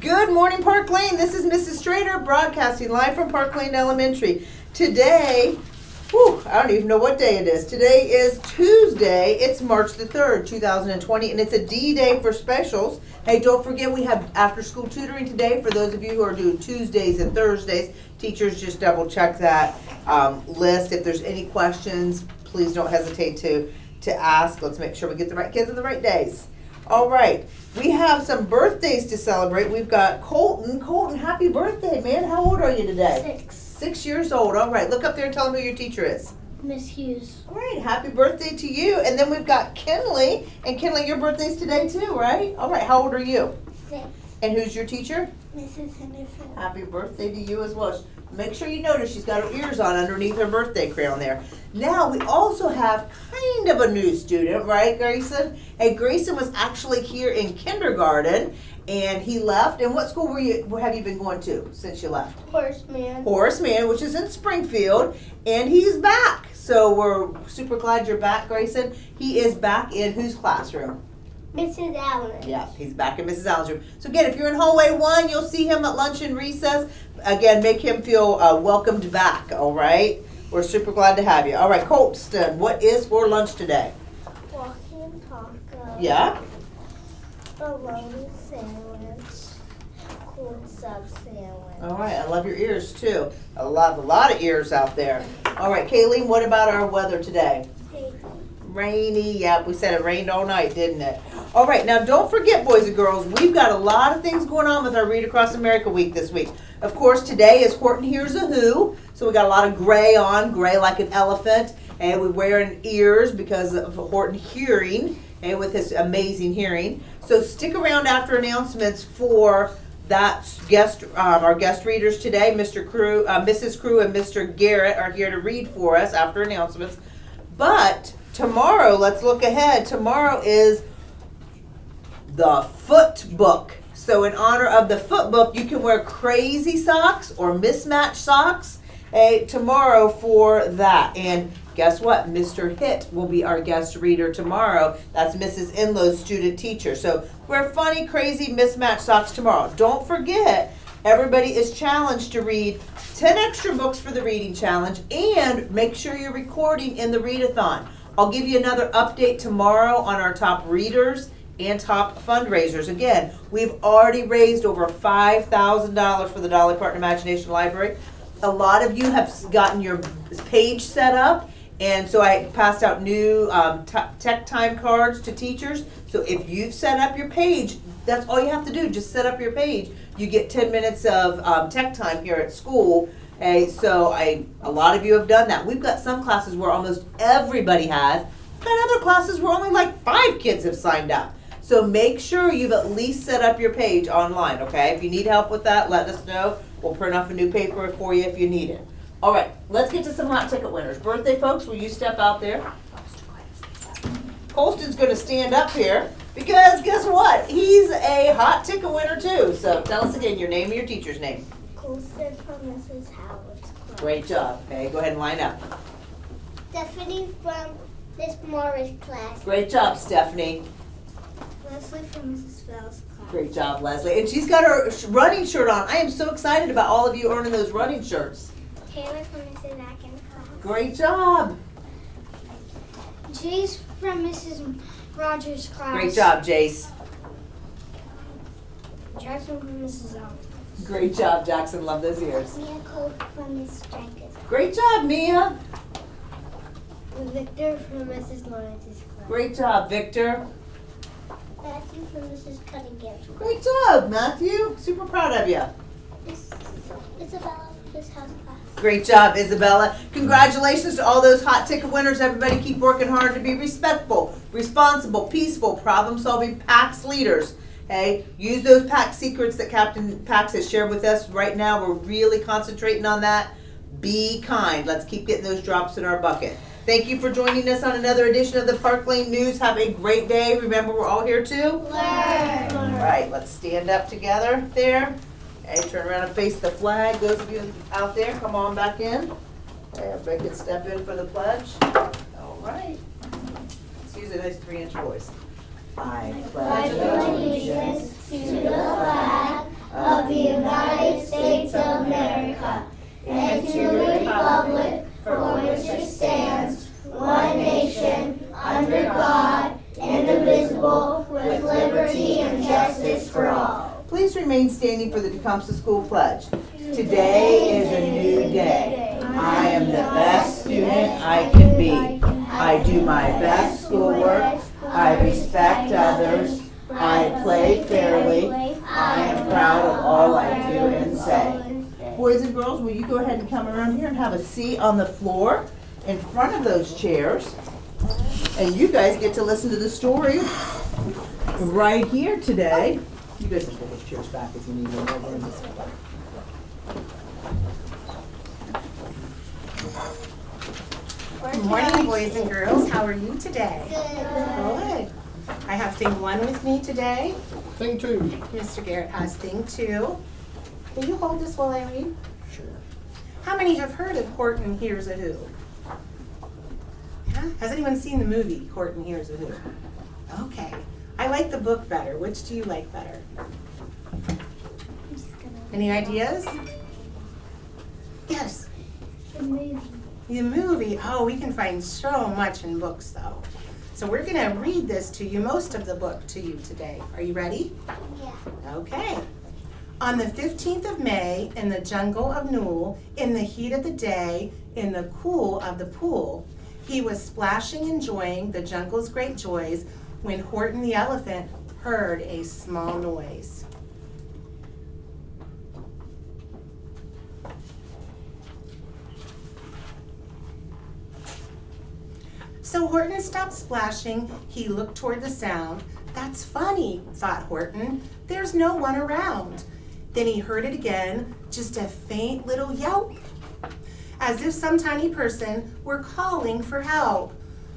Good morning, Park Lane. This is Mrs. Strader broadcasting live from Park Lane Elementary. Today, I don't even know what day it is. Today is Tuesday. It's March the 3rd, 2020, and it's a D-Day for specials. Hey, don't forget we have after-school tutoring today for those of you who are doing Tuesdays and Thursdays. Teachers, just double-check that list. If there's any questions, please don't hesitate to ask. Let's make sure we get the right kids on the right days. All right, we have some birthdays to celebrate. We've got Colton. Colton, happy birthday, man. How old are you today? 6. 6 years old. All right, look up there and tell them who your teacher is. Miss Hughes. All right, happy birthday to you. And then we've got Kinley. And Kinley, your birthday's today too, right? All right, how old are you? 6. And who's your teacher? Mrs. Henderson. Happy birthday to you as well. Make sure you notice she's got her ears on underneath her birthday crown there. Now, we also have kind of a new student, right, Grayson? Hey, Grayson was actually here in kindergarten, and he left. And what school have you been going to since you left? Horace Mann. Horace Mann, which is in Springfield, and he's back. So we're super glad you're back, Grayson. He is back in whose classroom? Mrs. Allen. Yeah, he's back in Mrs. Allen's room. So again, if you're in hallway 1, you'll see him at lunch and recess. Again, make him feel welcomed back, all right? We're super glad to have you. All right, Colston, what is for lunch today? Walking taco. Yeah? Bologna sandwich. Cool sub sandwich. All right, I love your ears too. I love a lot of ears out there. All right, Kayleen, what about our weather today? Rainy. Yep, we said it rained all night, didn't it? All right, now don't forget, boys and girls, we've got a lot of things going on with our Read Across America week this week. Of course, today is Horton Hears a Who, so we got a lot of gray on, gray like an elephant, and we're wearing ears because of Horton hearing, and with his amazing hearing. So stick around after announcements for that guest, our guest readers today. Mrs. Crew and Mr. Gehret are here to read for us after announcements. But tomorrow, let's look ahead. Tomorrow is the foot book. So in honor of the foot book, you can wear crazy socks or mismatched socks tomorrow for that. And guess what? Mr. Hitt will be our guest reader tomorrow. That's Mrs. Enlow's student teacher. So wear funny, crazy, mismatched socks tomorrow. Don't forget, everybody is challenged to read 10 extra books for the reading challenge, and make sure you're recording in the readathon. I'll give you another update tomorrow on our top readers and top fundraisers. Again, we've already raised over $5,000 for the Dolly Parton Imagination Library. A lot of you have gotten your page set up, and so I passed out new tech time cards to teachers. So if you've set up your page, that's all you have to do. Just set up your page. You get 10 minutes of tech time here at school. So a lot of you have done that. We've got some classes where almost everybody has. We've got other classes where only like 5 kids have signed up. So make sure you've at least set up your page online, okay? If you need help with that, let us know. We'll print off a new paper for you if you need it. All right, let's get to some hot ticket winners. Birthday folks, will you step out there? Colston's going to stand up here because guess what? He's a hot ticket winner too. So tell us again your name and your teacher's name. Colston from Mrs. Howard's class. Great job. Okay, go ahead and line up. Stephanie from Miss Morris' class. Great job, Stephanie. Leslie from Mrs. Fell's class. Great job, Leslie. And she's got her running shirt on. I am so excited about all of you earning those running shirts. Taylor from Mrs. Atkins' class. Great job. Jace from Mrs. Rogers' class. Great job, Jace. Jackson from Mrs. Allen. Great job, Jackson. Love those ears. Mia Cole from Miss Jenkins. Great job, Mia. Victor from Mrs. Lawrence's class. Great job, Victor. Matthew from Mrs. Cunningham's class. Great job, Matthew. Super proud of you. Isabella from Miss House class. Great job, Isabella. Congratulations to all those hot ticket winners. Everybody keep working hard to be respectful, responsible, peaceful, problem-solving PAX leaders. Okay? Use those PAX secrets that Captain PAX has shared with us right now. We're really concentrating on that. Be kind. Let's keep getting those drops in our bucket. Thank you for joining us on another edition of the Park Lane News. Have a great day. Remember, we're all here to learn. All right, let's stand up together there. Okay, turn around and face the flag. Those of you out there, come on back in. Okay, everybody can step in for the pledge. All right. Let's use a nice 3-inch voice. I pledge allegiance to the flag of for all. Please remain standing for the Tecumseh School Pledge. Today is a new day. I am the best student I can be. I do my best schoolwork. I respect others. I play fairly. I am proud of all I do and say. Boys and girls, will you go ahead and come around here and have a seat on the floor in front of those chairs? And you guys get to listen to the story right here today. You guys can put those chairs back if you need them over in this one. Good morning, boys and girls. How are you today? Good. Good. I have thing 1 with me today. Thing 2. Mr. Gehret has thing 2. Will you hold this while I read? Sure. How many have heard of Horton Hears a Who? Yeah? Has anyone seen the movie Horton Hears a Who? Okay. I like the book better. Which do you like better? Any ideas? Yes. The movie. The movie, oh, we can find so much in books though. So we're gonna read this to you, most of the book to you today. Are you ready? Yeah. Okay. On the 15th of May, in the jungle of Newell, in the heat of the day, in the cool of the pool, he was splashing, enjoying the jungle's great joys, when Horton the elephant heard a small noise. So Horton stopped splashing. He looked toward the sound. That's funny, thought Horton. There's no one around. Then he heard it again, just a faint little yelp, as if some tiny person were calling for help.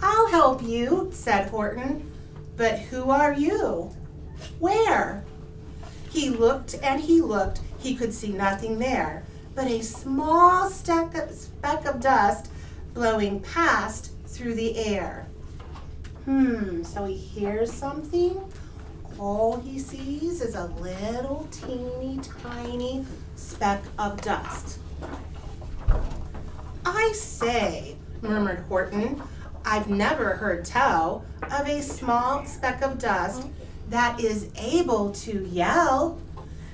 I'll help you, said Horton. But who are you? Where? He looked and he looked. He could see nothing there but a small speck of dust blowing past through the air. So he hears something. All he sees is a little teeny tiny speck of dust. I say, murmured Horton, I've never heard tell of a small speck of dust that is able to yell.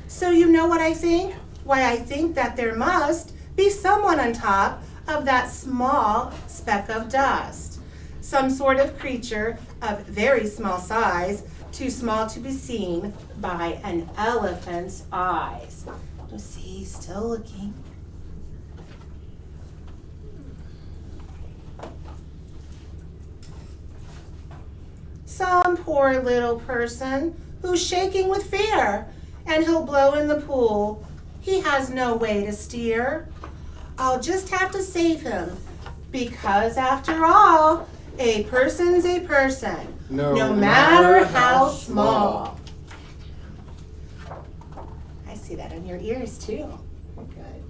So you know what I think? Why, I think that there must be someone on top of that small speck of dust. Some sort of creature of very small size, too small to be seen by an elephant's eyes. You see, he's still looking. Some poor little person who's shaking with fear, and he'll blow in the pool. He has no way to steer. I'll just have to save him, because after all, a person's a person, no matter how small. I see that on your ears too. Good.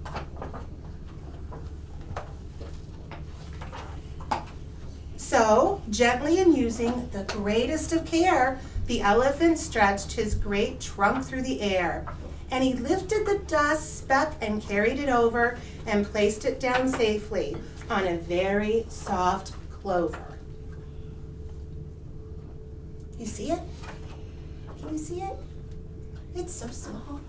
So, gently and using the greatest of care, the elephant stretched his great trunk through the air, and he lifted the dust speck and carried it over and placed it down safely on a very soft clover. You see it? Can you see it? It's so small.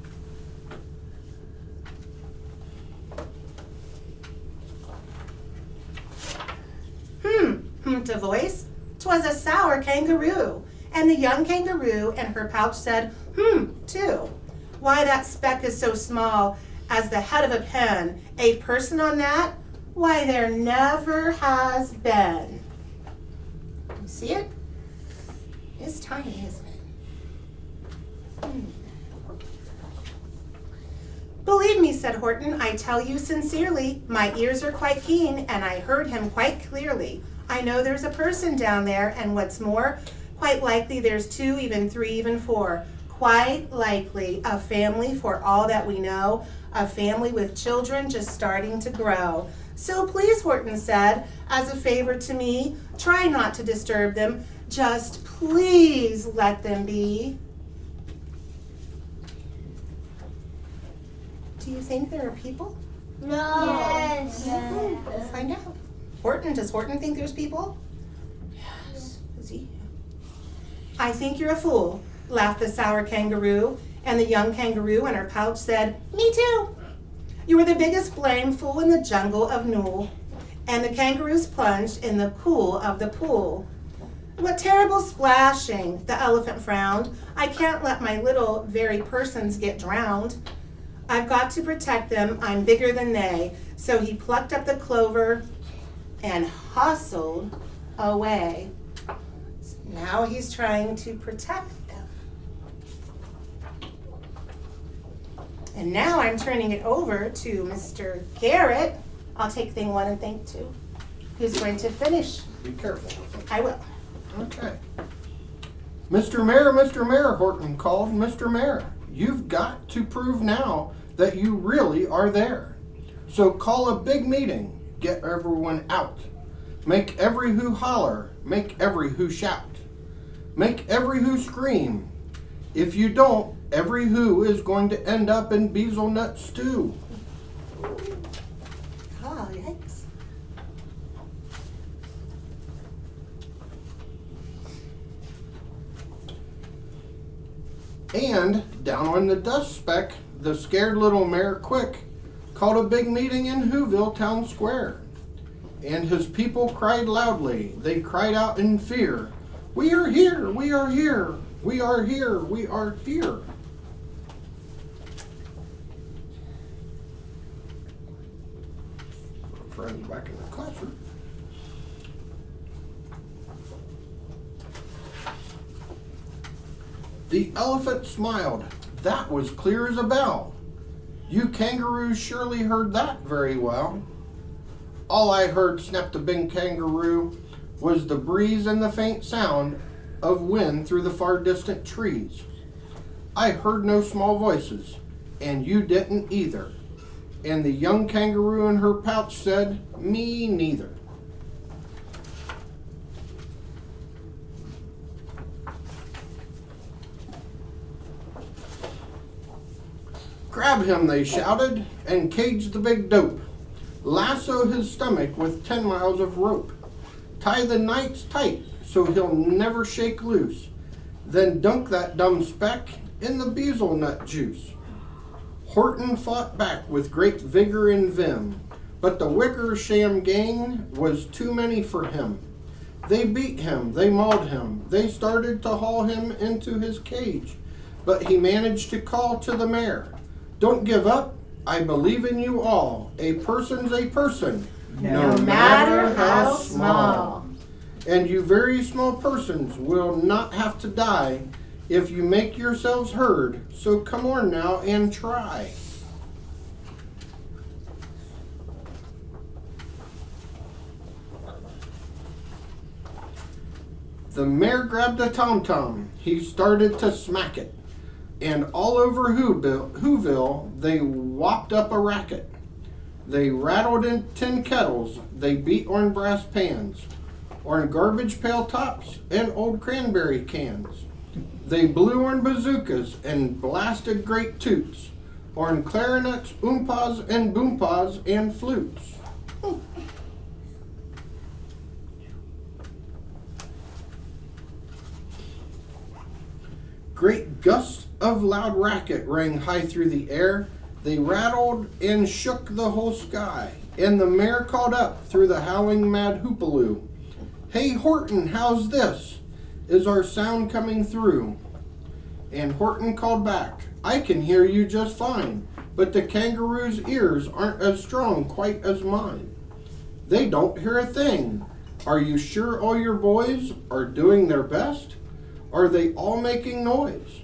Humped a voice. 'Twas a sour kangaroo, and the young kangaroo and her pouch said, too. Why, that speck is so small as the head of a pin. A person on that? Why, there never has been. You see it? It's tiny, isn't it? Believe me, said Horton, I tell you sincerely, my ears are quite keen, and I heard him quite clearly. I know there's a person down there, and what's more, quite likely there's 2, even 3, even 4. Quite likely a family for all that we know, a family with children just starting to grow. So please, Horton said, as a favor to me, try not to disturb them. Just please let them be. Do you think there are people? No. Yes. We'll find out. Horton, does Horton think there's people? Yes. Does he? I think you're a fool. laughed the sour kangaroo, and the young kangaroo in her pouch said, "Me too." You were the biggest blameful in the jungle of Nool, and the kangaroos plunged in the cool of the pool. "What terrible splashing," the elephant frowned. "I can't let my little very persons get drowned. I've got to protect them, I'm bigger than they." So he plucked up the clover and hustled away. Now he's trying to protect them. And now I'm turning it over to Mr. Gehret. I'll take thing 1 and thing 2. Who's going to finish? Be careful with it. I will. Okay. Mr. Mayor, Horton called. "Mr. Mayor, you've got to prove now that you really are there. So call a big meeting, get everyone out. Make every who holler, make every who shout. Make every who scream. If you don't, every who is going to end up in bezelnut stew." Oh, yikes. And down on the dust speck, the scared little mayor quick called a big meeting in Whoville Town Square. And his people cried loudly, they cried out in fear, "We are here, we are here, we are here, we are here." Friends back in the classroom. The elephant smiled. "That was clear as a bell. You kangaroos surely heard that very well." "All I heard," snapped the big kangaroo, "was the breeze and the faint sound of wind through the far distant trees. I heard no small voices, and you didn't either." And the young kangaroo in her pouch said, "Me neither." "Grab him," they shouted, "and cage the big dope. Lasso his stomach with 10 miles of rope. Tie the knights tight so he'll never shake loose. Then dunk that dumb speck in the bezelnut juice." Horton fought back with great vigor and vim, but the Wickersham gang was too many for him. They beat him, they mauled him, they started to haul him into his cage, but he managed to call to the mayor, "Don't give up, I believe in you all. A person's a person, No matter how small. And you very small persons will not have to die if you make yourselves heard, so come on now and try." The mayor grabbed a tom-tom. He started to smack it. And all over Whoville, they whopped up a racket. They rattled in tin kettles. They beat on brass pans, on garbage pail tops and old cranberry cans. They blew on bazookas and blasted great toots, on clarinets, oompas and boompas and flutes. Great gusts of loud racket rang high through the air. They rattled and shook the whole sky. And the mayor called up through the howling mad hoopaloo, "Hey Horton, how's this? Is our sound coming through?" And Horton called back, "I can hear you just fine, but the kangaroo's ears aren't as strong quite as mine. They don't hear a thing. Are you sure all your boys are doing their best? Are they all making noise?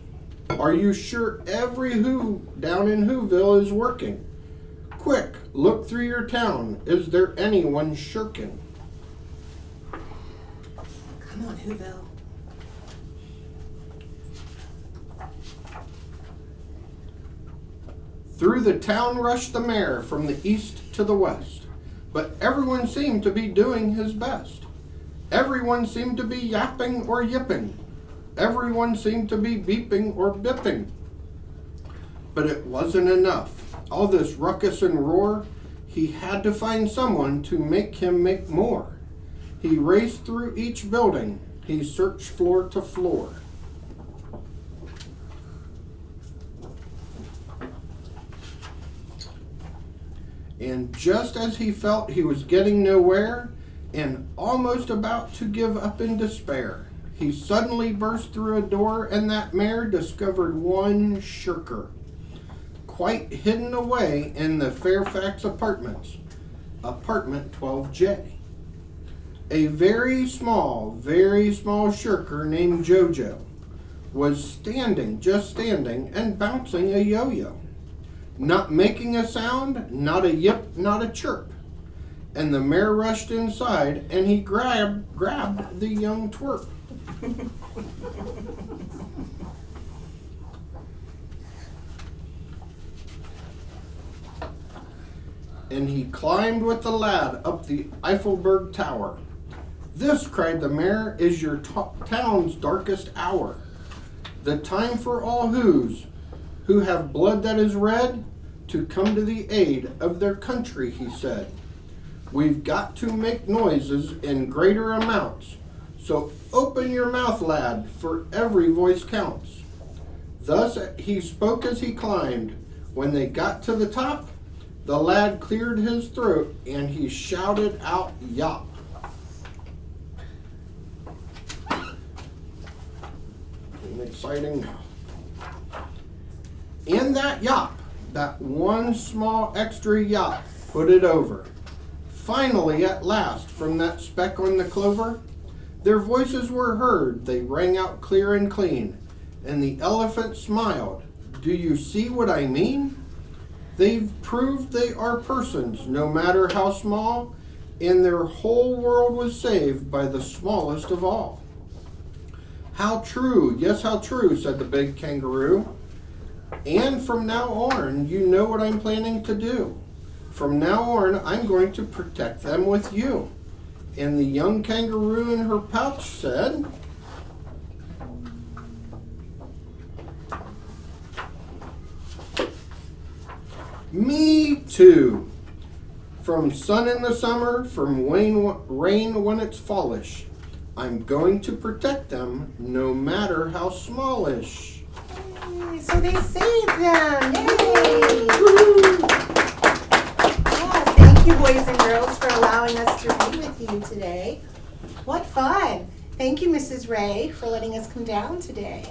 Are you sure every who down in Whoville is working? Quick, look through your town. Is there anyone shirking?" Come on, Whoville. Through the town rushed the mayor from the east to the west, but everyone seemed to be doing his best. Everyone seemed to be yapping or yipping. Everyone seemed to be beeping or bipping. But it wasn't enough. All this ruckus and roar, he had to find someone to make him make more. He raced through each building. He searched floor to floor. And just as he felt he was getting nowhere and almost about to give up in despair, he suddenly burst through a door, and that mare discovered one shirker, quite hidden away in the Fairfax apartments, apartment 12J. A very small shirker named Jojo was just standing and bouncing a yo-yo, not making a sound, not a yip, not a chirp. And the mare rushed inside, and he grabbed the young twerp. And he climbed with the lad up the Eiffelberg Tower. "This," cried the mare, "is your town's darkest hour. The time for all who have blood that is red, to come to the aid of their country," he said. "We've got to make noises in greater amounts. So open your mouth, lad, for every voice counts." Thus he spoke as he climbed. When they got to the top, the lad cleared his throat and he shouted out, "Yop." Exciting. And that yop, that one small extra yop, put it over. Finally, at last, from that speck on the clover, their voices were heard. They rang out clear and clean. And the elephant smiled. "Do you see what I mean? They've proved they are persons, no matter how small, and their whole world was saved by the smallest of all." "How true, yes, how true," said the big kangaroo. "And from now on, you know what I'm planning to do. From now on, I'm going to protect them with you." And the young kangaroo in her pouch said, "Me too. From sun in the summer, from rain when it's fallish, I'm going to protect them, no matter how smallish." Yay, so they saved them. Yay! Yeah, thank you, boys and girls, for allowing us to read with you today. What fun. Thank you, Mrs. Ray, for letting us come down today.